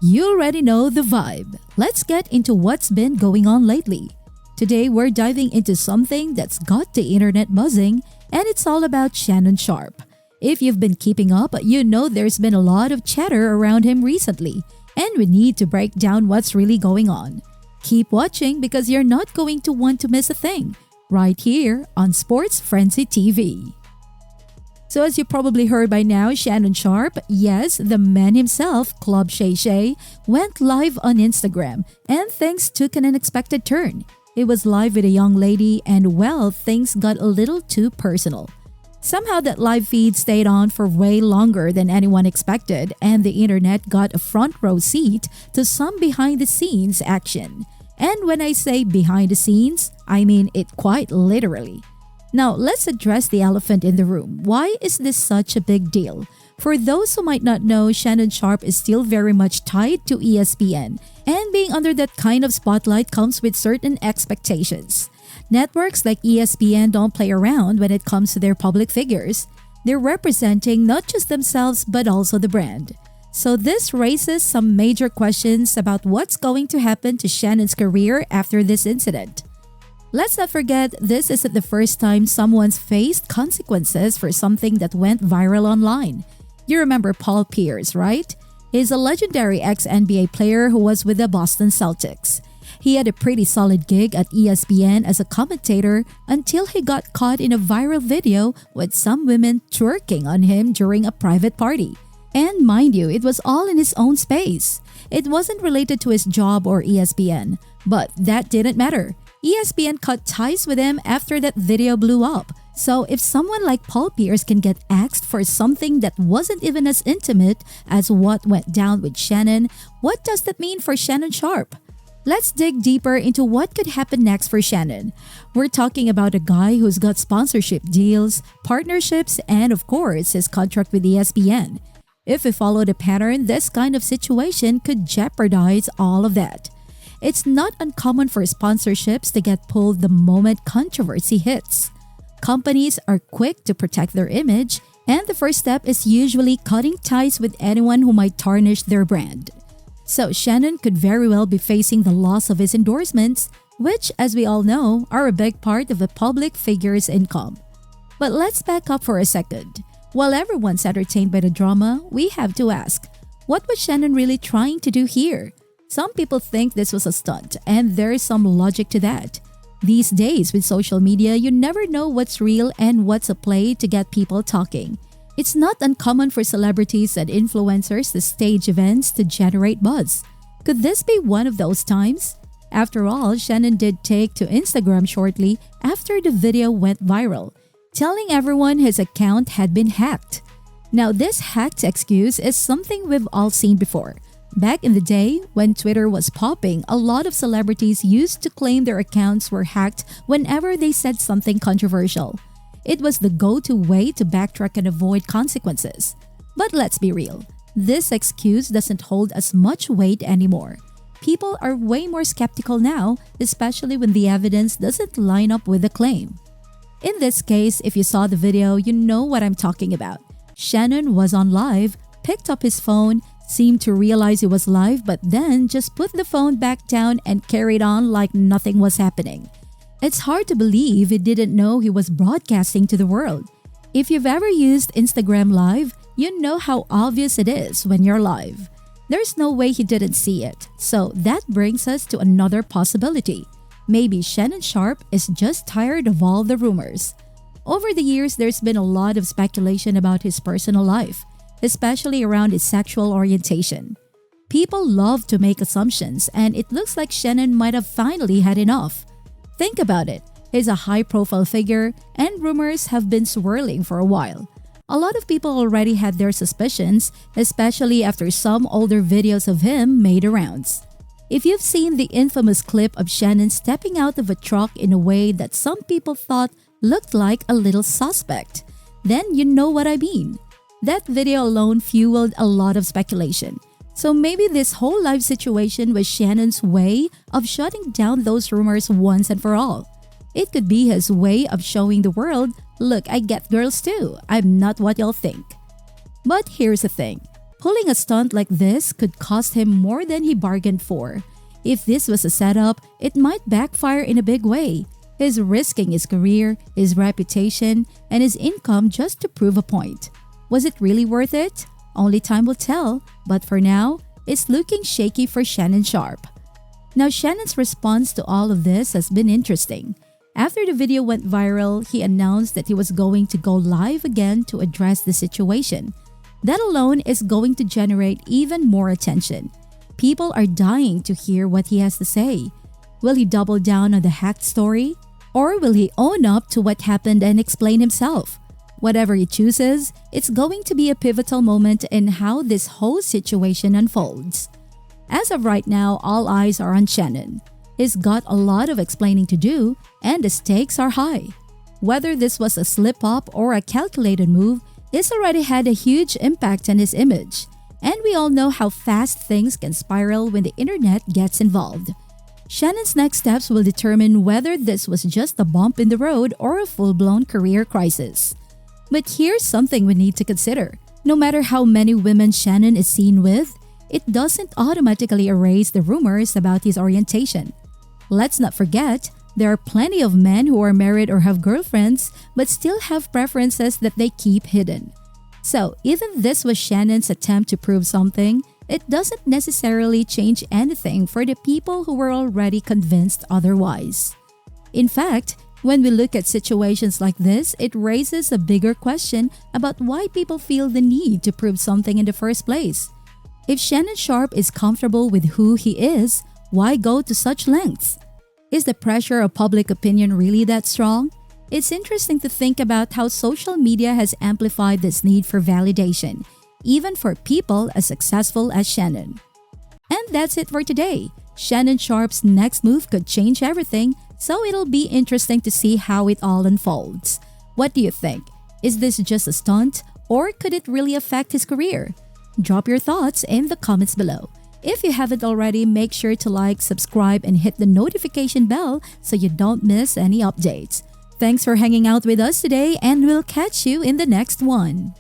You already know the vibe. Let's get into what's been going on lately. Today, we're diving into something that's got the internet buzzing, and it's all about Shannon Sharpe. If you've been keeping up, you know there's been a lot of chatter around him recently, and we need to break down what's really going on. Keep watching because you're not going to want to miss a thing, right here on Sports Frenzy TV. So as you probably heard by now, Shannon Sharpe, yes, the man himself, Club Shay Shay, went live on Instagram and things took an unexpected turn. It was live with a young lady and well, things got a little too personal. Somehow that live feed stayed on for way longer than anyone expected and the internet got a front row seat to some behind the scenes action. And when I say behind the scenes, I mean it quite literally. Now, let's address the elephant in the room. Why is this such a big deal? For those who might not know, Shannon Sharpe is still very much tied to ESPN, and being under that kind of spotlight comes with certain expectations. Networks like ESPN don't play around when it comes to their public figures. They're representing not just themselves but also the brand. So this raises some major questions about what's going to happen to Shannon's career after this incident. Let's not forget, this isn't the first time someone's faced consequences for something that went viral online. You remember Paul Pierce, right? He's a legendary ex-NBA player who was with the Boston Celtics. He had a pretty solid gig at ESPN as a commentator until he got caught in a viral video with some women twerking on him during a private party. And mind you, it was all in his own space. It wasn't related to his job or ESPN, but that didn't matter. ESPN cut ties with him after that video blew up. So if someone like Paul Pierce can get axed for something that wasn't even as intimate as what went down with Shannon, what does that mean for Shannon Sharpe? Let's dig deeper into what could happen next for Shannon. We're talking about a guy who's got sponsorship deals, partnerships, and of course, his contract with ESPN. If we follow the pattern, this kind of situation could jeopardize all of that. It's not uncommon for sponsorships to get pulled the moment controversy hits. Companies are quick to protect their image, and the first step is usually cutting ties with anyone who might tarnish their brand. So Shannon could very well be facing the loss of his endorsements, which, as we all know, are a big part of a public figure's income. But let's back up for a second. While everyone's entertained by the drama, we have to ask, what was Shannon really trying to do here? Some people think this was a stunt, and there is some logic to that. These days with social media, you never know what's real and what's a play to get people talking. It's not uncommon for celebrities and influencers to stage events to generate buzz. Could this be one of those times? After all, Shannon did take to Instagram shortly after the video went viral, telling everyone his account had been hacked. Now, this hacked excuse is something we've all seen before. Back in the day, when Twitter was popping, a lot of celebrities used to claim their accounts were hacked whenever they said something controversial. It was the go-to way to backtrack and avoid consequences. But let's be real, this excuse doesn't hold as much weight anymore. People are way more skeptical now, especially when the evidence doesn't line up with the claim. In this case, if you saw the video, you know what I'm talking about. Shannon was on live, picked up his phone, seemed to realize he was live, but then just put the phone back down and carried on like nothing was happening. It's hard to believe he didn't know he was broadcasting to the world. If you've ever used Instagram Live, you know how obvious it is when you're live. There's no way he didn't see it. So that brings us to another possibility. Maybe Shannon Sharpe is just tired of all the rumors. Over the years, there's been a lot of speculation about his personal life, especially around his sexual orientation. People love to make assumptions, and it looks like Shannon might have finally had enough. Think about it. He's a high-profile figure, and rumors have been swirling for a while. A lot of people already had their suspicions, especially after some older videos of him made the rounds. If you've seen the infamous clip of Shannon stepping out of a truck in a way that some people thought looked like a little suspect, then you know what I mean. That video alone fueled a lot of speculation. So maybe this whole live situation was Shannon's way of shutting down those rumors once and for all. It could be his way of showing the world, look, I get girls too. I'm not what y'all think. But here's the thing. Pulling a stunt like this could cost him more than he bargained for. If this was a setup, it might backfire in a big way. He's risking his career, his reputation, and his income just to prove a point. Was it really worth it? Only time will tell, but for now, it's looking shaky for Shannon Sharpe. Now, Shannon's response to all of this has been interesting. After the video went viral, he announced that he was going to go live again to address the situation. That alone is going to generate even more attention. People are dying to hear what he has to say. Will he double down on the hacked story? Or will he own up to what happened and explain himself? Whatever he chooses, it's going to be a pivotal moment in how this whole situation unfolds. As of right now, all eyes are on Shannon. He's got a lot of explaining to do, and the stakes are high. Whether this was a slip-up or a calculated move, it's already had a huge impact on his image. And we all know how fast things can spiral when the internet gets involved. Shannon's next steps will determine whether this was just a bump in the road or a full-blown career crisis. But here's something we need to consider. No matter how many women Shannon is seen with, it doesn't automatically erase the rumors about his orientation. Let's not forget, there are plenty of men who are married or have girlfriends but still have preferences that they keep hidden. So even this was Shannon's attempt to prove something, it doesn't necessarily change anything for the people who were already convinced otherwise. In fact, when we look at situations like this, it raises a bigger question about why people feel the need to prove something in the first place. If Shannon Sharpe is comfortable with who he is, why go to such lengths? Is the pressure of public opinion really that strong? It's interesting to think about how social media has amplified this need for validation, even for people as successful as Shannon. And that's it for today. Shannon Sharpe's next move could change everything, so it'll be interesting to see how it all unfolds. What do you think? Is this just a stunt, or could it really affect his career? Drop your thoughts in the comments below. If you haven't already, make sure to like, subscribe, and hit the notification bell so you don't miss any updates. Thanks for hanging out with us today, and we'll catch you in the next one.